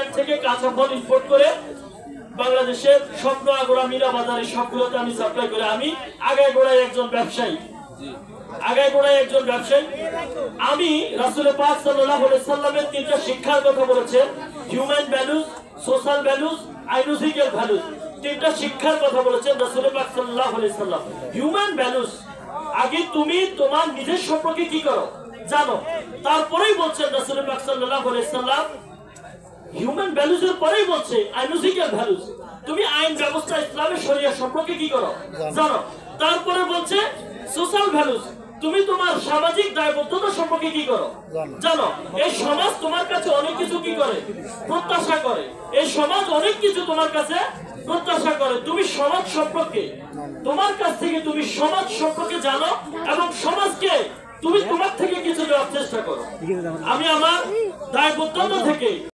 Thailand থেকে কাঁচা ফল import করে বাংলাদেশের স্বপ্ন আগোড়া মীরা বাজারে সবগুলোতে আমি সাপ্লাই করি। আমি আগায় গোড়ায় একজন ব্যবসায়ী, আমি রাসূল পাক সাল্লাল্লাহু আলাইহি সাল্লামের তিনটা শিক্ষার কথা বলেছেন, human values, social values, ideological values. তিনটা শিক্ষার কথা বলেছেন রাসূল পাক সাল্লাল্লাহু আলাইহি সাল্লাম। হিউম্যান ভ্যালুস, আগে তুমি তোমার নিজের সম্পর্কে কি করো জানো, তারপরেই বলছেন রাসূল পাক সাল্লাল্লাহু আলাইহি সাল্লাম। হিউম্যান ভ্যালুস এর পরেই বলছে আইডিওলজিক্যাল ভ্যালুস, তুমি আইন ব্যবস্থা ইসলামের শরিয়া সম্পর্কে কি করো জানো। তারপরে বলছে সোশ্যাল ভ্যালুস, তুমি তোমার সামাজিক দায়বদ্ধতা সম্পর্কে কি করো জানো। এই সমাজ তোমার কাছে অনেক কিছু কি করে প্রত্যাশা করে, এই সমাজ অনেক কিছু তোমার কাছে প্রত্যাশা করে। তুমি সমাজ সম্পর্কে, তোমার কাছ থেকে তুমি সমাজ সম্পর্কে জানো এবং সমাজকে তুমি তোমার থেকে কিছু দেওয়ার চেষ্টা করো। আমি আমার দায়বদ্ধতা থেকে